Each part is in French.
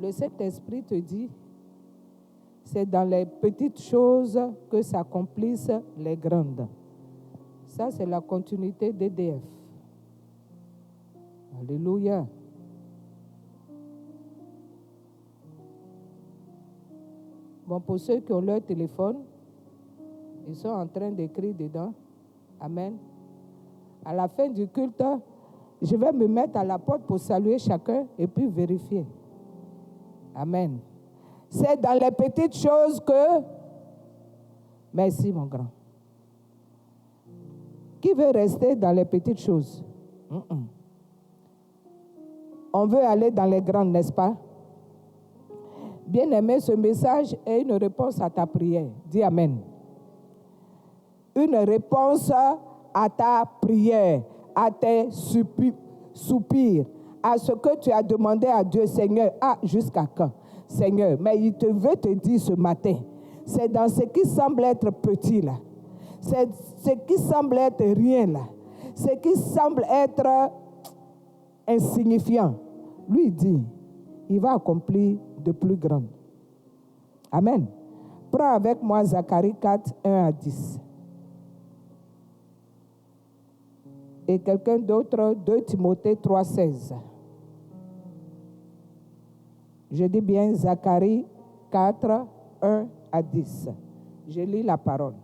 Le Saint-Esprit te dit, c'est dans les petites choses que s'accomplissent les grandes. Ça, c'est la continuité d'EDF. Alléluia. Bon, pour ceux qui ont leur téléphone, ils sont en train d'écrire dedans. Amen. À la fin du culte, je vais me mettre à la porte pour saluer chacun et puis vérifier. Amen. C'est dans les petites choses que... Merci, mon grand. Qui veut rester dans les petites choses? On veut aller dans les grandes, n'est-ce pas? Bien-aimé, ce message est une réponse à ta prière. Dis Amen. Une réponse à ta prière, à tes soupirs, à ce que tu as demandé à Dieu, Seigneur. Ah, jusqu'à quand? Seigneur, mais il te veut te dire ce matin, c'est dans ce qui semble être petit là, c'est ce qui semble être rien là, ce qui semble être insignifiant. Lui dit, il va accomplir de plus grand. Amen. Prends avec moi Zacharie 4, 1 à 10. Et quelqu'un d'autre, 2 Timothée 3, 16. Je dis bien Zacharie 4, 1 à 10. Je lis la parole.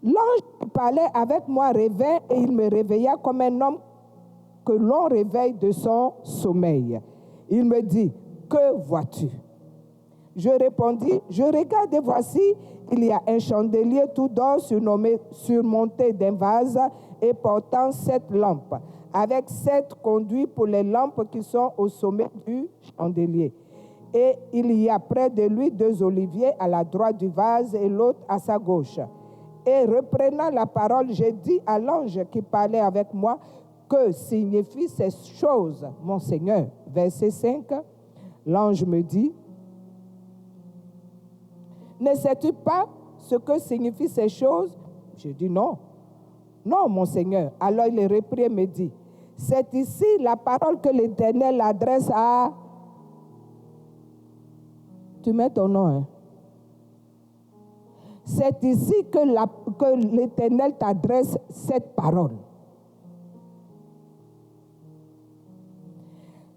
L'ange qui parlait avec moi revint et il me réveilla comme un homme que l'on réveille de son sommeil. Il me dit, que vois-tu? Je répondis, je regarde et voici, il y a un chandelier tout d'or surmonté d'un vase et portant 7 lampes, avec 7 conduits pour les lampes qui sont au sommet du chandelier. Et il y a près de lui 2 oliviers à la droite du vase et l'autre à sa gauche. Et reprenant la parole, j'ai dit à l'ange qui parlait avec moi, que signifient ces choses, mon Seigneur? Verset 5, l'ange me dit, ne sais-tu pas ce que signifient ces choses? Je dis non. Non, mon Seigneur. Alors il reprit et me dit, c'est ici la parole que l'Éternel adresse à... Tu mets ton nom, hein? C'est ici que l'Éternel t'adresse cette parole.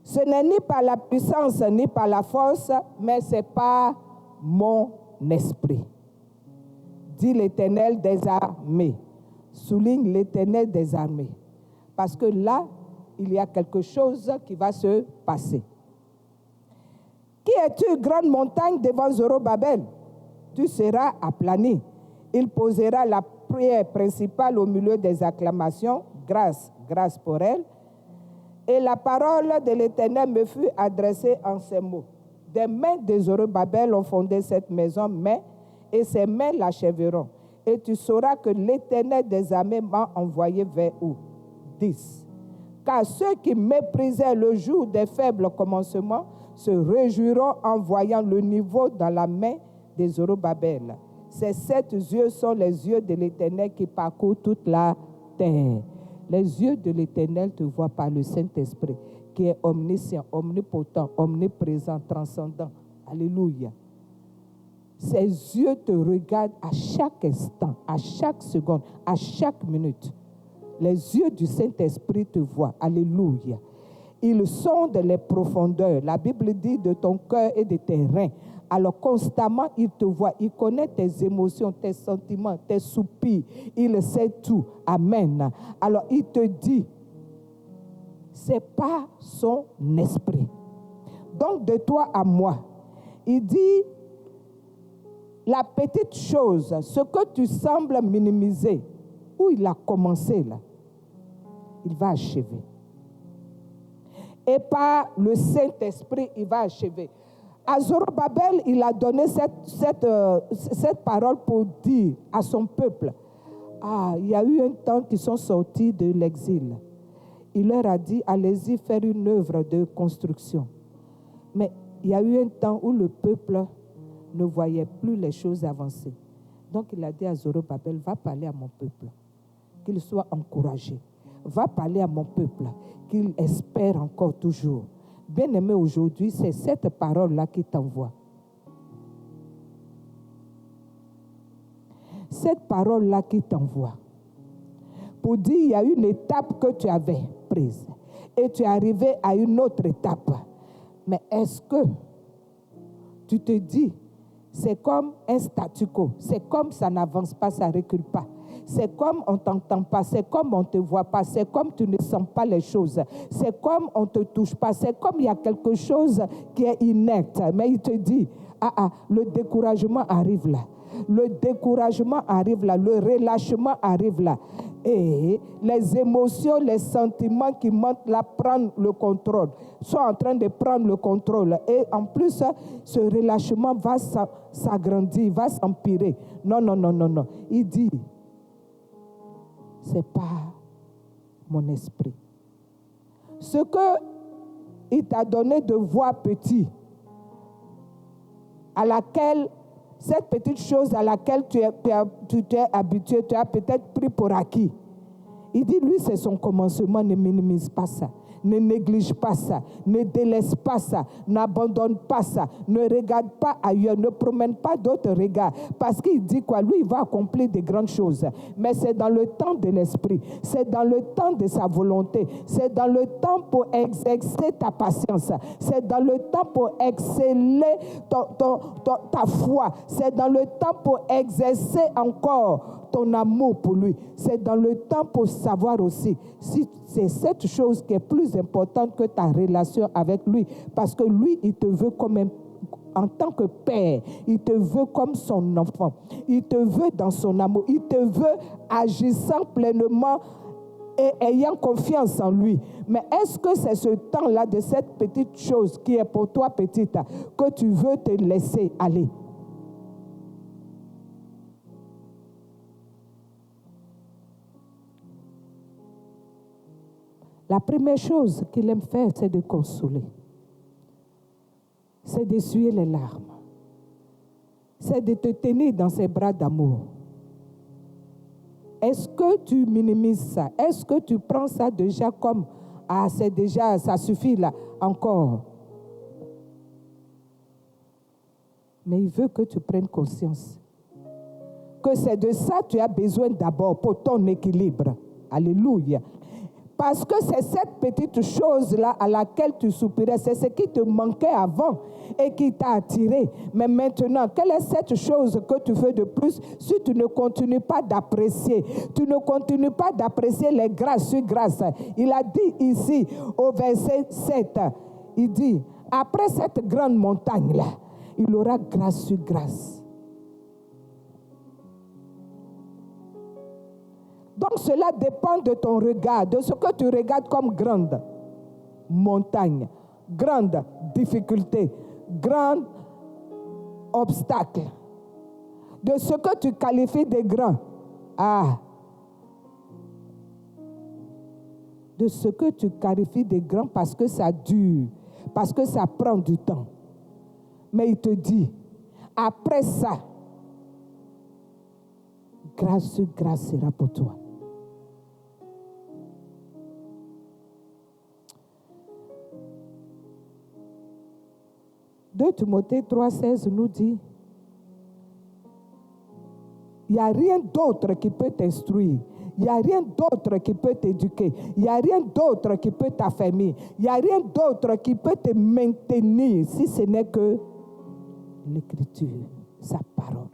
Ce n'est ni par la puissance, ni par la force, mais c'est par mon esprit. Dit l'Éternel des armées. Souligne l'Éternel des armées. Parce que là, il y a quelque chose qui va se passer. Qui es-tu, grande montagne, devant Zorobabel? Tu seras aplani. Il posera la prière principale au milieu des acclamations. Grâce, grâce pour elle. Et la parole de l'Éternel me fut adressée en ces mots. Des mains de Zorobabel ont fondé cette maison, et ses mains l'achèveront. Et tu sauras que l'Éternel des armées m'a envoyé vers où? 10. Car ceux qui méprisaient le jour des faibles commencements se réjouiront en voyant le niveau dans la main de Zorobabel. Ces 7 yeux sont les yeux de l'Éternel qui parcourent toute la terre. Les yeux de l'Éternel te voient par le Saint-Esprit, qui est omniscient, omnipotent, omniprésent, transcendant. Alléluia. Ses yeux te regardent à chaque instant, à chaque seconde, à chaque minute. Les yeux du Saint-Esprit te voient. Alléluia. Ils sondent les profondeurs. La Bible dit de ton cœur et de tes reins. Alors constamment, il te voit. Il connaît tes émotions, tes sentiments, tes soupirs. Il sait tout. Amen. Alors il te dit, c'est pas son esprit. Donc de toi à moi, il dit, la petite chose, ce que tu sembles minimiser, où il a commencé là, il va achever. Et par le Saint-Esprit, il va achever. À Zorobabel, il a donné cette parole pour dire à son peuple, il y a eu un temps qu'ils sont sortis de l'exil. Il leur a dit, allez-y faire une œuvre de construction. Mais il y a eu un temps où le peuple ne voyait plus les choses avancer. Donc il a dit à Zorobabel, va parler à mon peuple, qu'il soit encouragé. Va parler à mon peuple, qu'il espère encore toujours. Bien-aimé, aujourd'hui, c'est cette parole-là qui t'envoie. Cette parole-là qui t'envoie. Pour dire, il y a une étape que tu avais prise. Et tu es arrivé à une autre étape. Mais est-ce que tu te dis, c'est comme un statu quo. C'est comme ça n'avance pas, ça ne recule pas. C'est comme on ne t'entend pas, c'est comme on ne te voit pas, c'est comme tu ne sens pas les choses, c'est comme on ne te touche pas, c'est comme il y a quelque chose qui est inerte. Mais il te dit, le découragement arrive là. Le découragement arrive là, le relâchement arrive là. Et les émotions, les sentiments qui montent là prennent le contrôle, sont en train de prendre le contrôle. Et en plus, ce relâchement va s'agrandir, va s'empirer. Non. Il dit, ce n'est pas mon esprit. Ce qu'il t'a donné de voir petit, à laquelle, cette petite chose à laquelle tu t'es habitué, tu as peut-être pris pour acquis. Il dit, lui, c'est son commencement, ne minimise pas ça. Ne néglige pas ça, ne délaisse pas ça, n'abandonne pas ça, ne regarde pas ailleurs, ne promène pas d'autres regards. Parce qu'il dit quoi? Lui, il va accomplir des grandes choses. Mais c'est dans le temps de l'esprit, c'est dans le temps de sa volonté, c'est dans le temps pour exercer ta patience, c'est dans le temps pour exceller ta foi, c'est dans le temps pour exercer encore ton amour pour lui. C'est dans le temps pour savoir aussi si c'est cette chose qui est plus importante que ta relation avec lui. Parce que lui, il te veut comme en tant que père. Il te veut comme son enfant. Il te veut dans son amour. Il te veut agissant pleinement et ayant confiance en lui. Mais est-ce que c'est ce temps-là de cette petite chose qui est pour toi petite que tu veux te laisser aller? La première chose qu'il aime faire, c'est de consoler. C'est d'essuyer les larmes. C'est de te tenir dans ses bras d'amour. Est-ce que tu minimises ça? Est-ce que tu prends ça déjà comme, c'est déjà, ça suffit là, encore? Mais il veut que tu prennes conscience que c'est de ça que tu as besoin d'abord pour ton équilibre. Alléluia. Parce que c'est cette petite chose-là à laquelle tu soupirais, c'est ce qui te manquait avant et qui t'a attiré. Mais maintenant, quelle est cette chose que tu veux de plus si tu ne continues pas d'apprécier? Tu ne continues pas d'apprécier les grâces sur grâce. Il a dit ici au verset 7, il dit, après cette grande montagne-là, il aura grâce sur grâce. Donc cela dépend de ton regard, de ce que tu regardes comme grande montagne, grande difficulté, grand obstacle. De ce que tu qualifies de grand. De ce que tu qualifies de grand parce que ça dure, parce que ça prend du temps. Mais il te dit, après ça, grâce sur grâce sera pour toi. 2 Timothée 3,16 nous dit, il n'y a rien d'autre qui peut t'instruire. Il n'y a rien d'autre qui peut t'éduquer. Il n'y a rien d'autre qui peut t'affermir. Il n'y a rien d'autre qui peut te maintenir si ce n'est que l'Écriture, sa parole.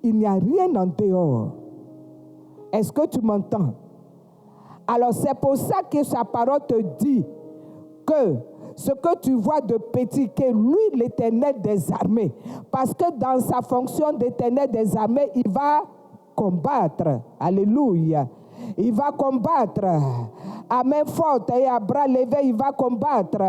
Il n'y a rien en dehors. Est-ce que tu m'entends? Alors c'est pour ça que sa parole te dit que ce que tu vois de petit, que lui, l'Éternel des armées, parce que dans sa fonction d'Éternel des armées, il va combattre. Alléluia. Il va combattre. À main forte et à bras levés, il va combattre.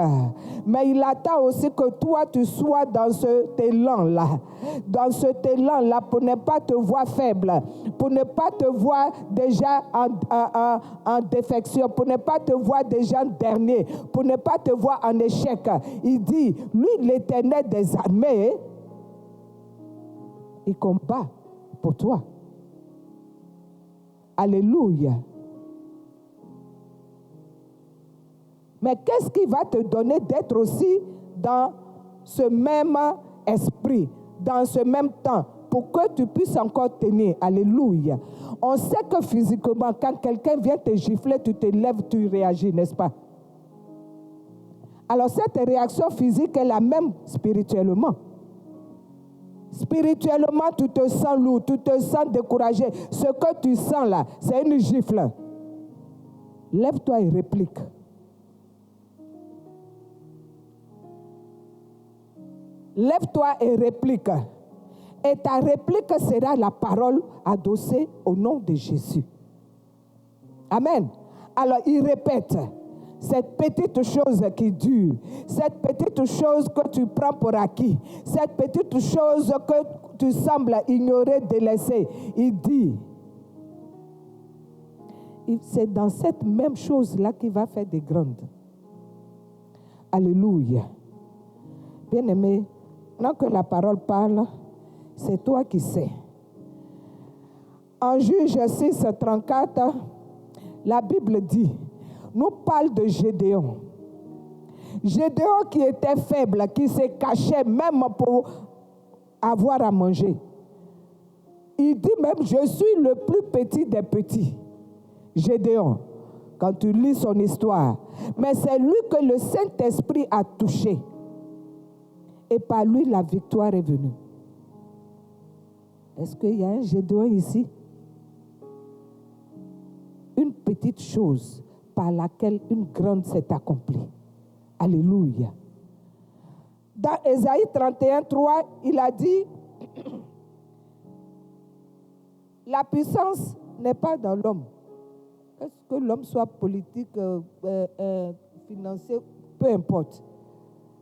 Mais il attend aussi que toi, tu sois dans cet élan-là. Dans cet élan-là, pour ne pas te voir faible. Pour ne pas te voir déjà en défection. Pour ne pas te voir déjà dernier. Pour ne pas te voir en échec. Il dit, lui, l'Éternel des armées, il combat pour toi. Alléluia. Mais qu'est-ce qui va te donner d'être aussi dans ce même esprit, dans ce même temps, pour que tu puisses encore tenir? Alléluia. On sait que physiquement, quand quelqu'un vient te gifler, tu te lèves, tu réagis, n'est-ce pas? Alors cette réaction physique est la même spirituellement. Spirituellement, tu te sens lourd, tu te sens découragé. Ce que tu sens là, c'est une gifle. Lève-toi et réplique. Lève-toi et réplique. Et ta réplique sera la parole adossée au nom de Jésus. Amen. Alors il répète. Cette petite chose qui dure, cette petite chose que tu prends pour acquis, cette petite chose que tu sembles ignorer, délaisser, il dit, c'est dans cette même chose-là qu'il va faire des grandes. Alléluia. Bien-aimé, maintenant que la parole parle, c'est toi qui sais. En Juge 6, 34, la Bible dit, nous parle de Gédéon. Gédéon qui était faible, qui se cachait même pour avoir à manger. Il dit même, je suis le plus petit des petits. Gédéon, quand tu lis son histoire. Mais c'est lui que le Saint-Esprit a touché. Et par lui, la victoire est venue. Est-ce qu'il y a un Gédéon ici? Une petite chose par laquelle une grande s'est accomplie. Alléluia. Dans Ésaïe 31, 3, il a dit, la puissance n'est pas dans l'homme. Est-ce que l'homme soit politique, financier, peu importe.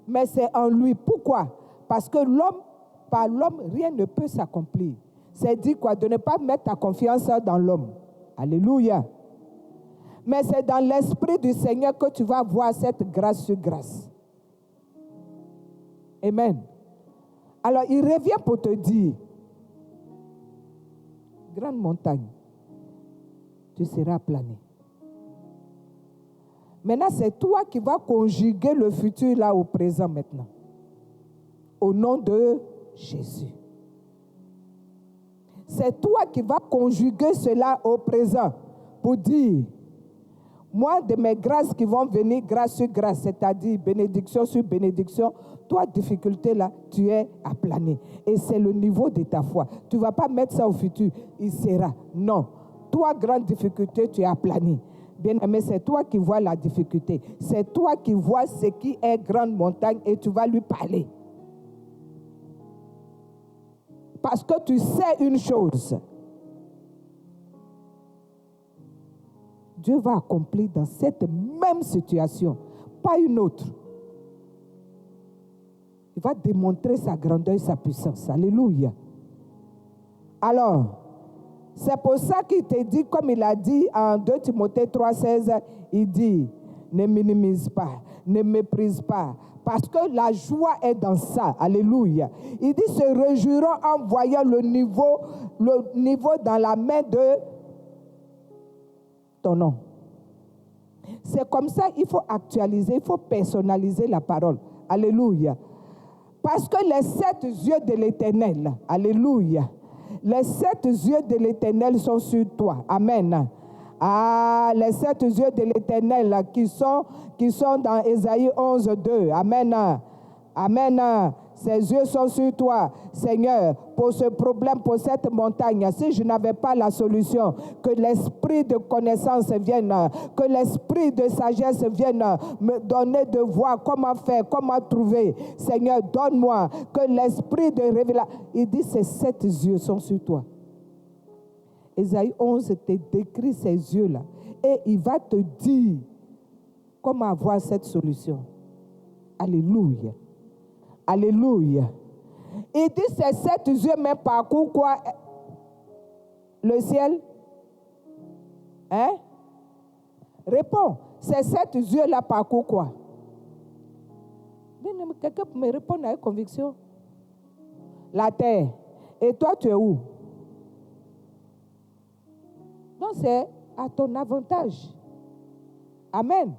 Mais c'est en lui. Pourquoi? Parce que l'homme, par l'homme, rien ne peut s'accomplir. C'est dit quoi? De ne pas mettre ta confiance dans l'homme. Alléluia. Mais c'est dans l'esprit du Seigneur que tu vas voir cette grâce sur grâce. Amen. Alors, il revient pour te dire, grande montagne, tu seras aplani. Maintenant, c'est toi qui vas conjuguer le futur là au présent maintenant. Au nom de Jésus. C'est toi qui vas conjuguer cela au présent pour dire, moi, de mes grâces qui vont venir, grâce sur grâce, c'est-à-dire bénédiction sur bénédiction, toi, difficulté là, tu es aplani. Et c'est le niveau de ta foi. Tu ne vas pas mettre ça au futur, il sera. Non. Toi, grande difficulté, tu es aplani. Bien-aimé, c'est toi qui vois la difficulté. C'est toi qui vois ce qui est grande montagne et tu vas lui parler. Parce que tu sais une chose. Dieu va accomplir dans cette même situation, pas une autre. Il va démontrer sa grandeur et sa puissance. Alléluia. Alors, c'est pour ça qu'il te dit, comme il a dit en 2 Timothée 3,16, il dit, ne minimise pas, ne méprise pas, parce que la joie est dans ça. Alléluia. Il dit, se réjouiront en voyant le niveau dans la main de ton nom. C'est comme ça qu'il faut actualiser, il faut personnaliser la parole. Alléluia. Parce que les 7 yeux de l'Éternel, alléluia, les 7 yeux de l'Éternel sont sur toi. Amen. Ah, les 7 yeux de l'Éternel qui sont dans Ésaïe 11, 2. Amen. Amen. Ses yeux sont sur toi, Seigneur, pour ce problème, pour cette montagne. Si je n'avais pas la solution, que l'esprit de connaissance vienne, que l'esprit de sagesse vienne me donner de voir comment faire, comment trouver. Seigneur, donne-moi que l'esprit de révélation. Il dit, ces 7 yeux sont sur toi. Ésaïe 11 te décrit ces yeux-là. Et il va te dire comment avoir cette solution. Alléluia. Alléluia. Il dit, ces 7 yeux, mais parcourent quoi? Le ciel? Hein? Réponds. Ces 7 yeux-là parcourent quoi? Quelqu'un peut me répondre avec conviction. La terre. Et toi, tu es où? Donc, c'est à ton avantage. Amen.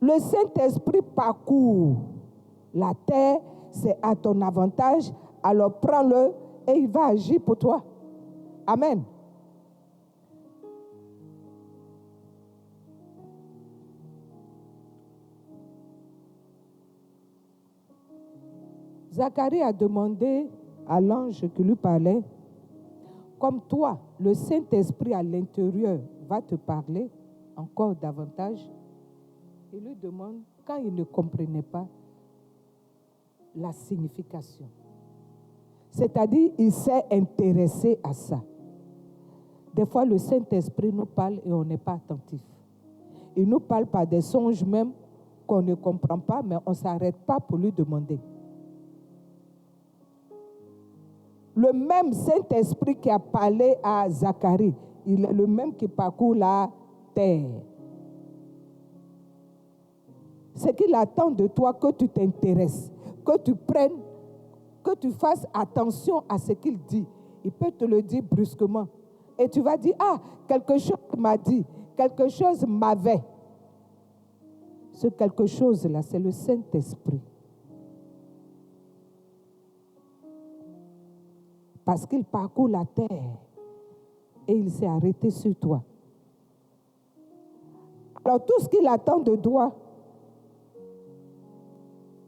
Le Saint-Esprit parcourt la terre, c'est à ton avantage, alors prends-le et il va agir pour toi. Amen. Zacharie a demandé à l'ange qui lui parlait, comme toi, le Saint-Esprit à l'intérieur va te parler encore davantage. Il lui demande, quand il ne comprenait pas la signification. C'est-à-dire, il s'est intéressé à ça. Des fois, le Saint-Esprit nous parle et on n'est pas attentif. Il nous parle par des songes même qu'on ne comprend pas, mais on ne s'arrête pas pour lui demander. Le même Saint-Esprit qui a parlé à Zacharie, il est le même qui parcourt la terre. Ce qu'il attend de toi, que tu t'intéresses, que tu prennes, que tu fasses attention à ce qu'il dit. Il peut te le dire brusquement. Et tu vas dire, ah, quelque chose m'a dit, quelque chose m'avait. Ce quelque chose-là, c'est le Saint-Esprit. Parce qu'il parcourt la terre et il s'est arrêté sur toi. Alors tout ce qu'il attend de toi,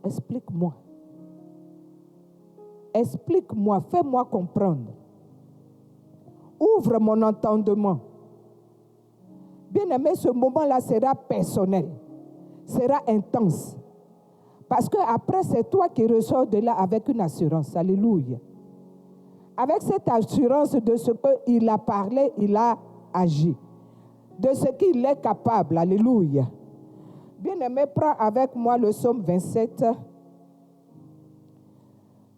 explique-moi. Explique-moi, fais-moi comprendre. Ouvre mon entendement. Bien-aimé, ce moment-là sera personnel, sera intense. Parce qu'après, c'est toi qui ressors de là avec une assurance. Alléluia. Avec cette assurance de ce qu'il a parlé, il a agi. De ce qu'il est capable. Alléluia. Bien-aimé, prends avec moi le psaume 27,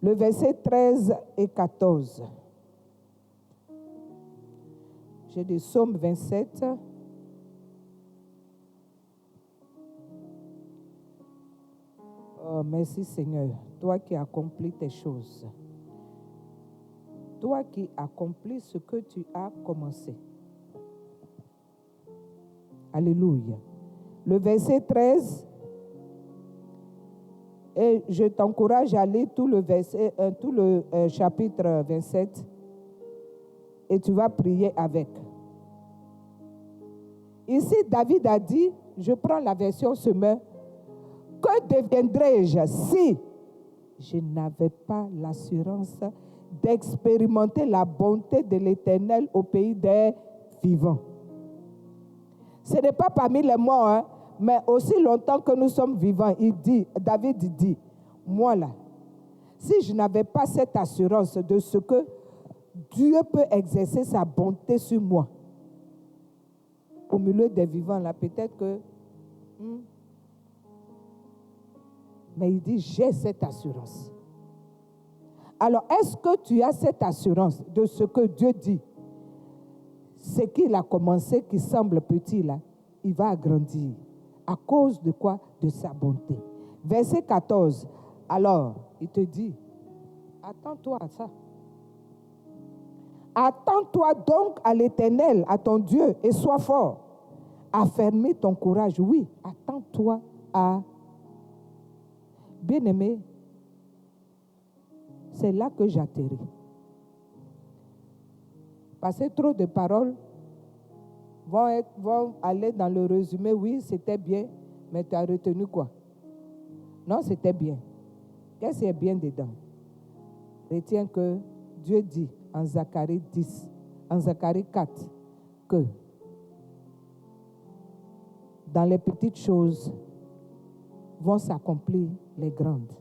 le verset 13 et 14. J'ai des psaumes 27. Oh, merci Seigneur, toi qui accomplis tes choses. Toi qui accomplis ce que tu as commencé. Alléluia. Le verset 13, et je t'encourage à lire tout le chapitre 27 et tu vas prier avec. Ici, David a dit, je prends la version Semeur, que deviendrais-je si je n'avais pas l'assurance d'expérimenter la bonté de l'Éternel au pays des vivants? Ce n'est pas parmi les morts, hein, mais aussi longtemps que nous sommes vivants. David dit, moi là, si je n'avais pas cette assurance de ce que Dieu peut exercer sa bonté sur moi, au milieu des vivants là, peut-être que... Mais il dit, j'ai cette assurance. Alors, est-ce que tu as cette assurance de ce que Dieu dit? Ce qu'il a commencé, qui semble petit là, il va agrandir. À cause de quoi? De sa bonté. Verset 14. Alors, il te dit, attends-toi à ça. Attends-toi donc à l'Éternel, à ton Dieu, et sois fort. Affermis ton courage. Oui, attends-toi à... Bien-aimé, c'est là que j'atterris. Parce que trop de paroles vont aller dans le résumé. Oui, c'était bien, mais tu as retenu quoi? Non, c'était bien. Qu'est-ce qui est bien dedans? Retiens que Dieu dit en Zacharie 10, en Zacharie 4, que dans les petites choses vont s'accomplir les grandes.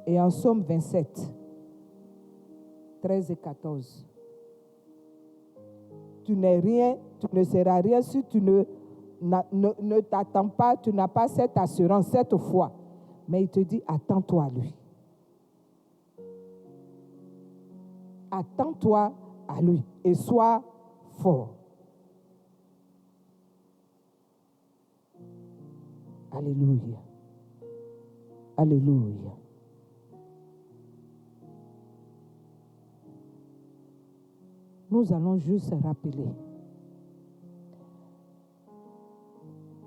Et en Psaume 27, 13 et 14, tu n'es rien, tu ne seras rien si tu ne t'attends pas, tu n'as pas cette assurance, cette foi. Mais il te dit, attends-toi à lui. Attends-toi à lui et sois fort. Alléluia. Alléluia. Nous allons juste rappeler.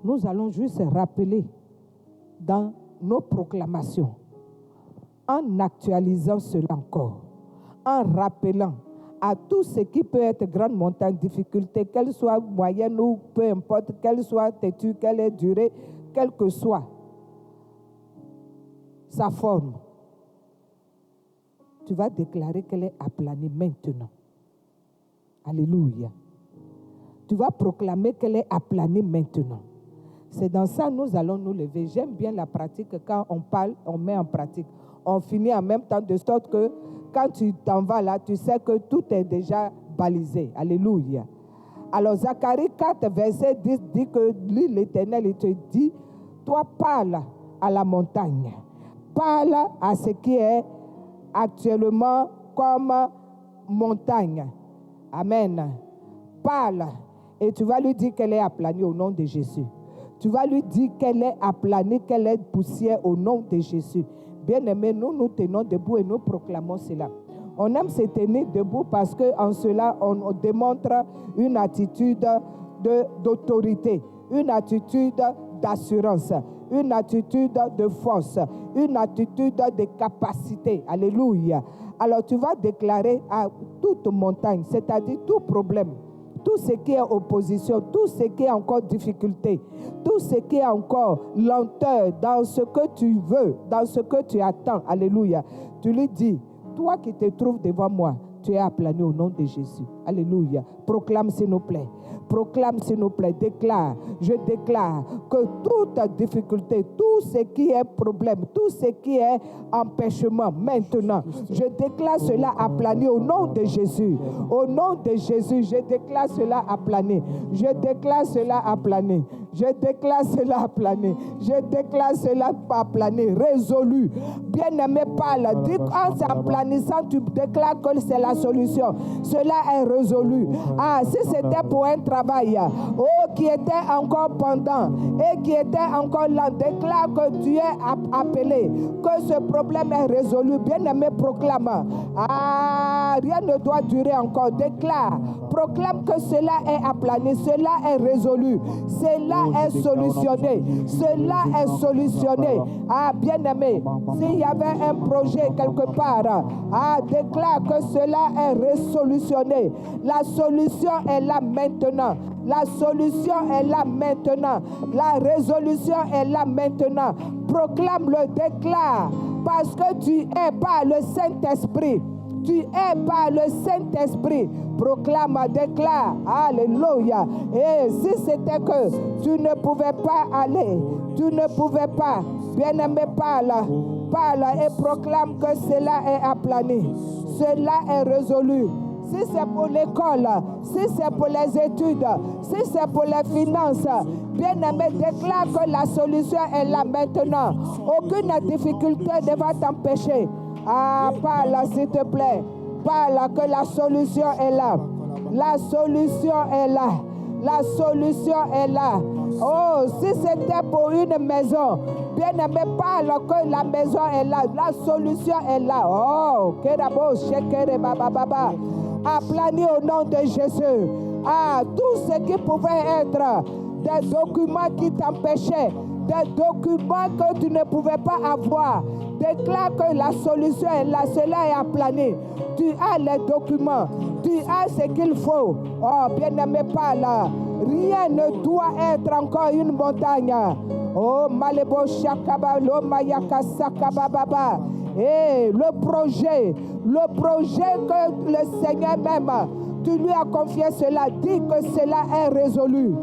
nous allons juste rappeler dans nos proclamations, en actualisant cela encore, en rappelant à tout ce qui peut être grande montagne, difficulté, qu'elle soit moyenne ou peu importe, qu'elle soit têtue, qu'elle ait duré, quelle que soit sa forme, tu vas déclarer qu'elle est aplanie maintenant. Alléluia. Tu vas proclamer qu'elle est aplanie maintenant. C'est dans ça que nous allons nous lever. J'aime bien la pratique. Quand on parle, on met en pratique. On finit en même temps de sorte que quand tu t'en vas là, tu sais que tout est déjà balisé. Alléluia. Alors Zacharie 4, verset 10 dit que lui, l'Éternel, il te dit, toi parle à la montagne. Parle à ce qui est actuellement comme montagne. Amen. Parle. Et tu vas lui dire qu'elle est aplanie au nom de Jésus. Tu vas lui dire qu'elle est aplanie, qu'elle est poussière au nom de Jésus. Bien-aimés, nous nous tenons debout et nous proclamons cela. On aime se tenir debout parce qu'en cela, on démontre une attitude d'autorité, une attitude d'assurance, une attitude de force, une attitude de capacité. Alléluia. Alors tu vas déclarer à toute montagne, c'est-à-dire tout problème, tout ce qui est opposition, tout ce qui est encore difficulté, tout ce qui est encore lenteur dans ce que tu veux, dans ce que tu attends. Alléluia. Tu lui dis, toi qui te trouves devant moi, tu es aplani au nom de Jésus. Alléluia. Proclame s'il nous plaît. Proclame s'il nous plaît. Déclare. Je déclare que toute difficulté, tout ce qui est problème, tout ce qui est empêchement, maintenant, je déclare cela aplani au nom de Jésus. Au nom de Jésus, je déclare cela aplani. Je déclare cela aplani. Je déclare cela aplani. Je déclare cela aplani. Résolu. Bien-aimé, parle. Dis en s'aplanissant, tu déclares que c'est la solution. Cela est résolu. Ah, si c'était pour un travail, qui était encore pendant et qui était encore là, déclare que tu es appelé, que ce problème est résolu. Bien-aimé, proclame. Ah, rien ne doit durer encore. Déclare. Proclame que cela est aplani, cela est résolu, cela est solutionné, cela est solutionné. Ah, bien-aimé, s'il y avait un projet quelque part, déclare que cela est résolutionné. La solution est là maintenant. La solution est là maintenant. La résolution est là maintenant. Proclame-le, déclare, parce que tu es par le Saint-Esprit. Tu es par le Saint-Esprit. Proclame, déclare. Alléluia. Et si c'était que tu ne pouvais pas aller, tu ne pouvais pas, bien-aimé, parle et proclame que cela est aplani. Cela est résolu. Si c'est pour l'école, si c'est pour les études, si c'est pour les finances, bien-aimé, déclare que la solution est là maintenant. Aucune difficulté ne va t'empêcher. Parle s'il te plaît. Parle que la solution est là. La solution est là. La solution est là. Oh, si c'était pour une maison, bien-aimé, parle que la maison est là. La solution est là. Oh, kerabo, shekere, baba. Aplani au nom de Jésus. Tout ce qui pouvait être des documents qui t'empêchaient, des documents que tu ne pouvais pas avoir, déclare que la solution est là, cela est aplani. Tu as les documents, tu as ce qu'il faut. Oh, bien-aimé, parle. Rien ne doit être encore une montagne. Oh, Malebo Shakaba, lo Mayaka Sakababa. Et le projet que le Seigneur même, tu lui as confié cela, dis que cela est résolu.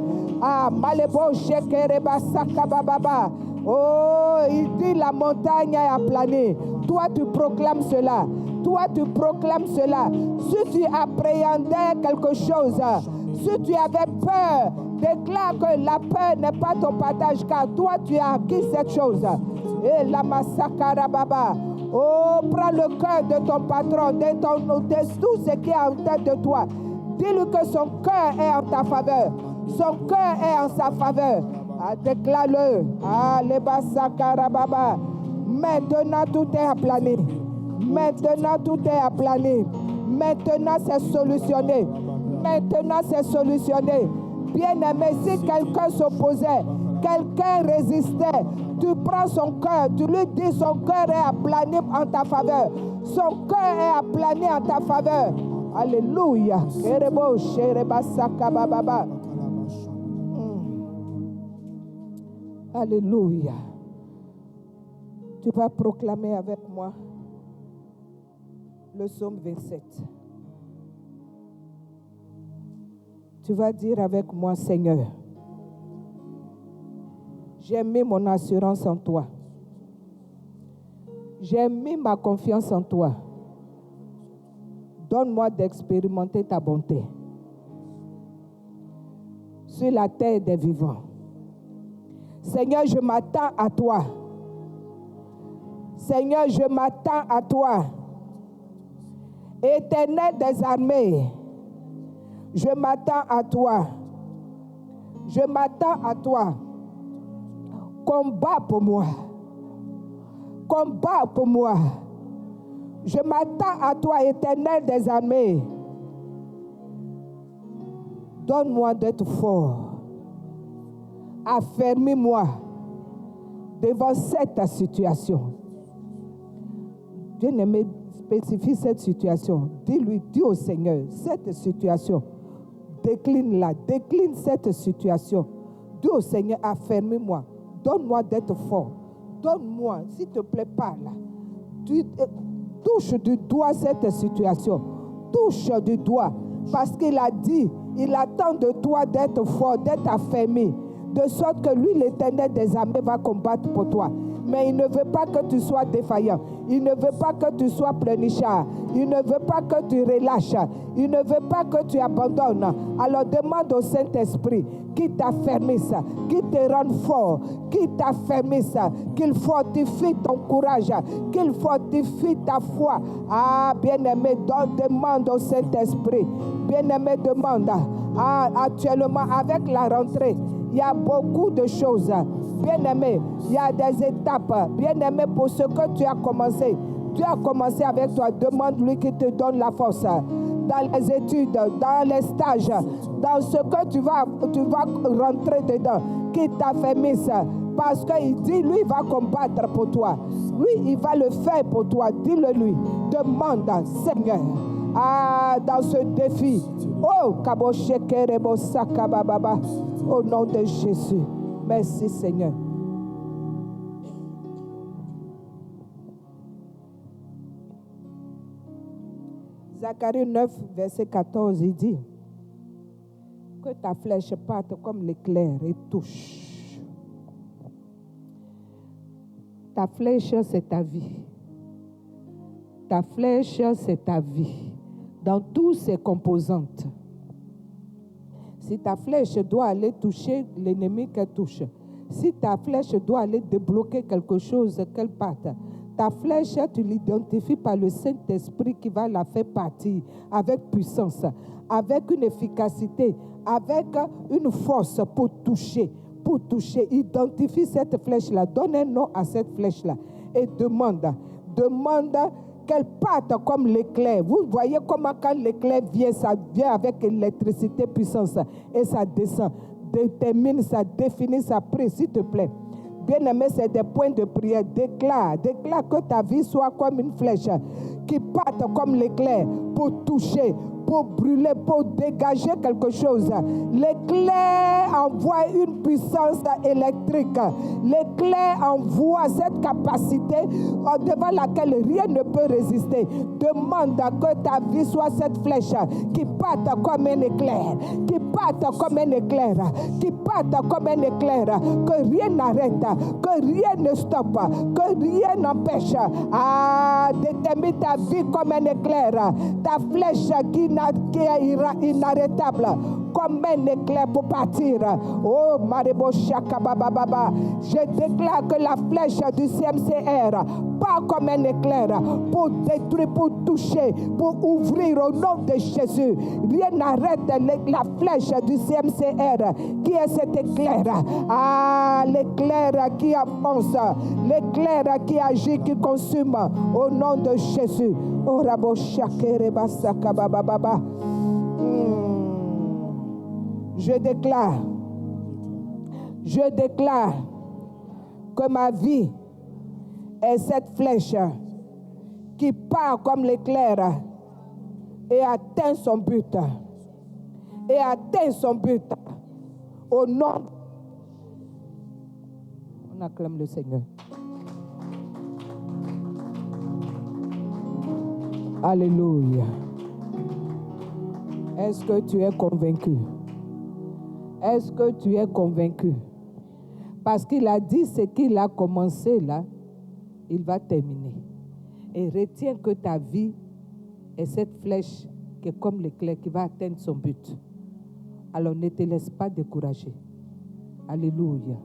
Malebo Shekereba Sakababa. Oh, il dit la montagne est aplanée. Toi, tu proclames cela. Toi, tu proclames cela. Si tu appréhendais quelque chose, si tu avais peur, déclare que la peur n'est pas ton partage, car toi, tu as acquis cette chose. Et la massacre baba. Oh, prends le cœur de ton patron, de tout ce qui est en tête de toi. Dis-lui que son cœur est en ta faveur. Son cœur est en sa faveur. Déclare-le. Les massacre baba. Maintenant, tout est aplani. Maintenant, tout est aplani. Maintenant, c'est solutionné. Maintenant, c'est solutionné. Bien-aimé, si quelqu'un s'opposait, Quelqu'un résistait. Tu prends son cœur, tu lui dis son cœur est aplani en ta faveur. Son cœur est aplani en ta faveur. Alléluia. Alléluia. Tu vas proclamer avec moi le psaume 27. Tu vas dire avec moi, Seigneur, j'ai mis mon assurance en toi. J'ai mis ma confiance en toi. Donne-moi d'expérimenter ta bonté sur la terre des vivants. Seigneur, je m'attends à toi. Seigneur, je m'attends à toi. Éternel des armées, je m'attends à toi. Je m'attends à toi. Combat pour moi. Combat pour moi. Je m'attends à toi, Éternel des armées. Donne-moi d'être fort. Affermis-moi devant cette situation. Bien-aimé, spécifie cette situation. Dis-lui, dis au Seigneur, cette situation, décline-la, décline cette situation. Dis au Seigneur, affermis-moi. Donne-moi d'être fort. Donne-moi, s'il te plaît, parle. Touche du doigt cette situation. Touche du doigt. Parce qu'il a dit, il attend de toi d'être fort, d'être affermi. De sorte que lui, l'Éternel des armées, va combattre pour toi. Mais il ne veut pas que tu sois défaillant. Il ne veut pas que tu sois pleurnichard. Il ne veut pas que tu relâches. Il ne veut pas que tu abandonnes. Alors demande au Saint-Esprit qu'il t'affermisse, qu'il te rende fort, qu'il t'affermisse, qu'il fortifie ton courage, qu'il fortifie ta foi. Ah, bien-aimé, demande au Saint-Esprit. Bien-aimé, demande. Ah, actuellement, avec la rentrée, il y a beaucoup de choses. Bien-aimé, il y a des étapes. Bien-aimé, pour ce que tu as commencé. Tu as commencé avec toi. Demande-lui qu'il te donne la force. Dans les études, dans les stages, dans ce que tu vas rentrer dedans. Qu'il t'affermisse. Parce qu'il dit, lui, il va combattre pour toi. Lui, il va le faire pour toi. Dis-le lui. Demande, Seigneur. Ah, dans ce défi. Oh, Kaboshekerebo Sakabababa. Au nom de Jésus. Merci, Seigneur. Zacharie 9, verset 14, il dit que ta flèche parte comme l'éclair et touche. Ta flèche, c'est ta vie. Ta flèche, c'est ta vie. Dans toutes ses composantes. Si ta flèche doit aller toucher l'ennemi qu'elle touche, si ta flèche doit aller débloquer quelque chose qu'elle parte, ta flèche, tu l'identifies par le Saint-Esprit qui va la faire partir avec puissance, avec une efficacité, avec une force pour toucher. Identifie cette flèche-là, donne un nom à cette flèche-là et demande qu'elle parte comme l'éclair. Vous voyez comment quand l'éclair vient, ça vient avec électricité, puissance, et ça descend. Détermine ça, définit ça, prie, s'il te plaît. Bien-aimé, c'est des points de prière. Déclare que ta vie soit comme une flèche qui parte comme l'éclair pour toucher, pour brûler, pour dégager quelque chose. L'éclair envoie une puissance électrique. L'éclair envoie cette capacité devant laquelle rien ne peut résister. Demande que ta vie soit cette flèche qui parte comme un éclair, qui parte comme un éclair, qui parte comme un éclair, que rien n'arrête, que rien ne stoppe, que rien n'empêche. Ah, détermine ta vie comme un éclair, ta flèche qui est inarrêtable, comme un éclair pour partir. Oh, Marebo Shakabababa, je déclare que la flèche du CMCR part comme un éclair pour détruire, pour toucher, pour ouvrir au nom de Jésus. Rien n'arrête la flèche du CMCR qui est cet éclair. Ah, l'éclair qui avance, l'éclair qui agit, qui consume au nom de Jésus. Oh, Rabo Shakereba Sakabababa. Je déclare Je déclare que ma vie est cette flèche qui part comme l'éclair et atteint son but. Et atteint son but. Au nom. On acclame le Seigneur. Alléluia. Est-ce que tu es convaincu? Est-ce que tu es convaincu? Parce qu'il a dit ce qu'il a commencé là, il va terminer. Et retiens que ta vie est cette flèche qui est comme l'éclair qui va atteindre son but. Alors ne te laisse pas décourager. Alléluia.